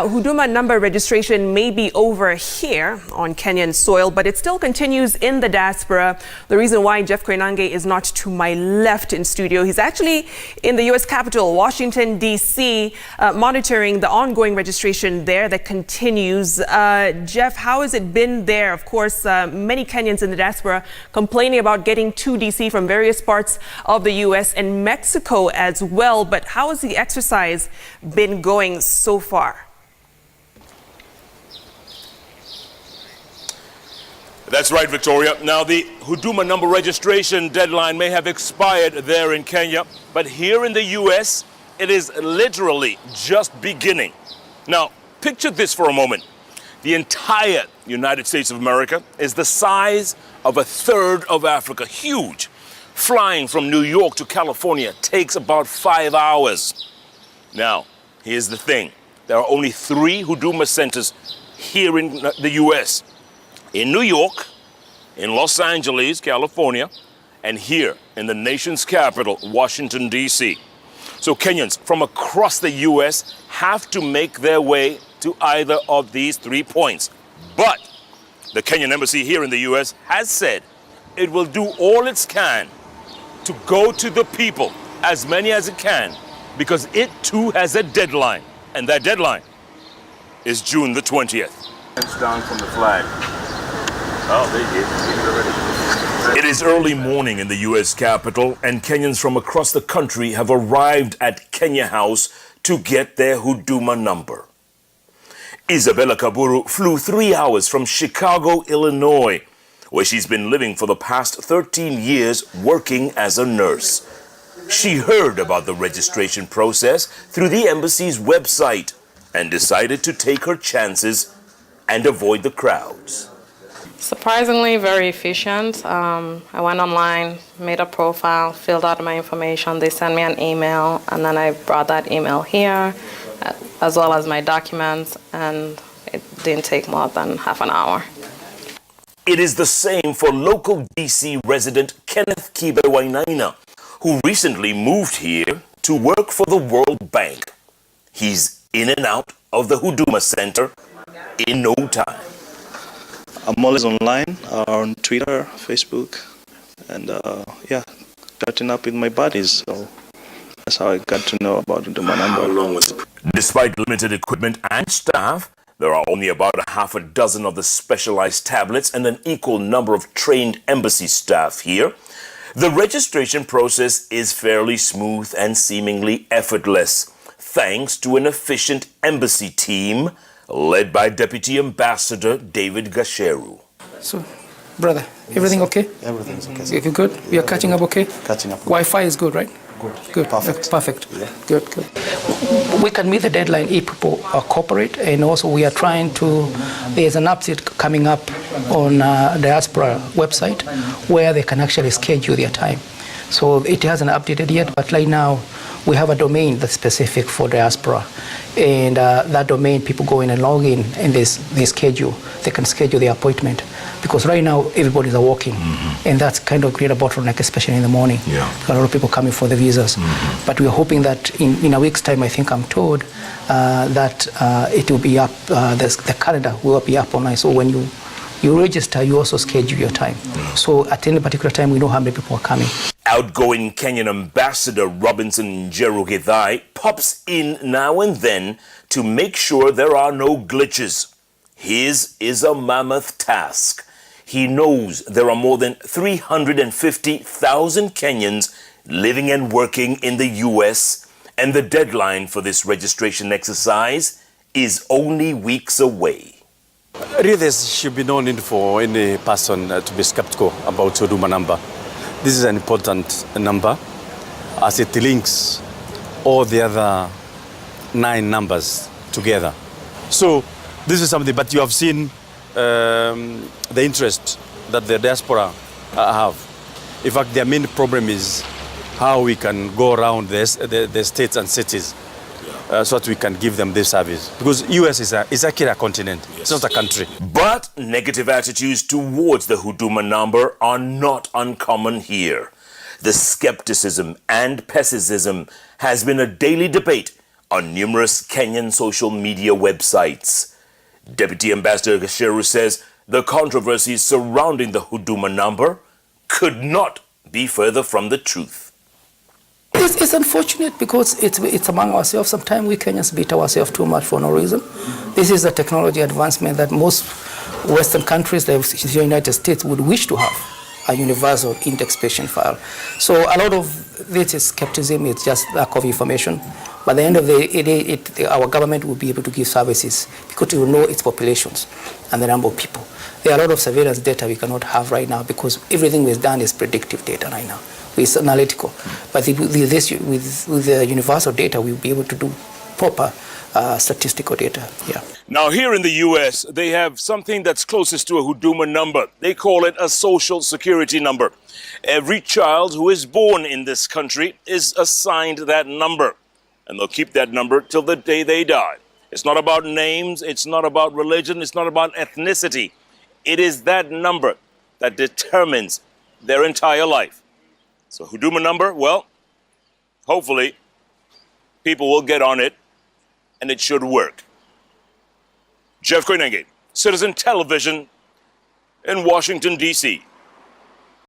Huduma number registration may be over here on Kenyan soil, but it still continues in the diaspora. The reason why Jeff Koinange is not to my left in studio, he's actually in the U.S. Capitol, Washington, D.C., monitoring the ongoing registration there that continues. Jeff, how has it been there? Of course, many Kenyans in the diaspora complaining about getting to D.C. from various parts of the U.S. and Mexico as well. But how has the exercise been going so far? That's right, Victoria. Now, the Huduma number registration deadline may have expired there in Kenya, but here in the U.S., it is literally just beginning. Now, picture this for a moment. The entire United States of America is the size of a third of Africa. Huge. Flying from New York to California takes about 5 hours. Now, here's the thing. There are only 3 Huduma centers here in the U.S. In New York, in Los Angeles, California, and here in the nation's capital, Washington, D.C. So Kenyans from across the U.S. have to make their way to either of these 3 points. But the Kenyan embassy here in the U.S. has said it will do all it can to go to the people, as many as it can, because it too has a deadline, and that deadline is June the 20th. It's down from the flag. Oh, there you go. It is early morning in the U.S. Capitol, and Kenyans from across the country have arrived at Kenya House to get their Huduma number. Isabella Kaburu flew 3 hours from Chicago, Illinois, where she's been living for the past 13 years working as a nurse. She heard about the registration process through the embassy's website and decided to take her chances and avoid the crowds. Surprisingly, very efficient. I went online, made a profile, filled out my information. They sent me an email, and then I brought that email here, as well as my documents, and it didn't take more than half an hour. It is the same for local DC resident Kenneth Kibe Wainaina, who recently moved here to work for the World Bank. He's in and out of the Huduma Center in no time. I'm always online, on Twitter, Facebook, and chatting up with my buddies. So that's how I got to know about the Huduma number. How long was it? Despite limited equipment and staff, there are only about half a dozen of the specialized tablets and an equal number of trained embassy staff here. The registration process is fairly smooth and seemingly effortless, thanks to an efficient embassy team led by Deputy Ambassador David Gasheru. So, brother, everything okay? Everything's okay. You good? We are catching up okay? Catching up. Wi-Fi is good, right? Good. Perfect. Perfect. Yeah. Good. We can meet the deadline if people cooperate, and also we are trying to, there's an update coming up on diaspora website where they can actually schedule their time. So it hasn't updated yet, but right now we have a domain that's specific for diaspora. And that domain, people go in and log in, and they can schedule their appointment. Because right now, everybody's working. And that's kind of create a bottleneck, especially in the morning. Yeah. A lot of people coming for the visas. But we're hoping that in a week's time, I think I'm told, that it will be up, the calendar will be up online. So when you register, you also schedule your time. So at any particular time, we know how many people are coming. Outgoing Kenyan Ambassador Robinson Njeru pops in now and then to make sure there are no glitches. His is a mammoth task. He knows there are more than 350,000 Kenyans living and working in the U.S., and the deadline for this registration exercise is only weeks away. Really, there should be no need for any person to be skeptical about Huduma number. This is an important number as it links all the other 9 numbers together. So this is something, but you have seen the interest that the diaspora have. In fact, their main problem is how we can go around the states and cities so that we can give them this service. Because US is actually a continent, yes. It's not a country. But negative attitudes towards the Huduma number are not uncommon here. The skepticism and pessimism has been a daily debate on numerous Kenyan social media websites. Deputy Ambassador Gasheru says the controversies surrounding the Huduma number could not be further from the truth. It's unfortunate because it's among ourselves. Sometimes we Kenyans beat ourselves too much for no reason. This is a technology advancement that most Western countries, like the United States, would wish to have a universal indexation file. So a lot of this is skepticism, it's just lack of information. By the end of the day, our government will be able to give services because it will know its populations and the number of people. There are a lot of surveillance data we cannot have right now because everything we've done is predictive data right now. It's analytical. But with the universal data, we'll be able to do proper statistical data. Yeah. Now, here in the U.S., they have something that's closest to a Huduma number. They call it a social security number. Every child who is born in this country is assigned that number, and they'll keep that number till the day they die. It's not about names, it's not about religion, it's not about ethnicity. It is that number that determines their entire life. So Huduma number, well, hopefully people will get on it and it should work. Jeff Koinange, Citizen Television in Washington, D.C.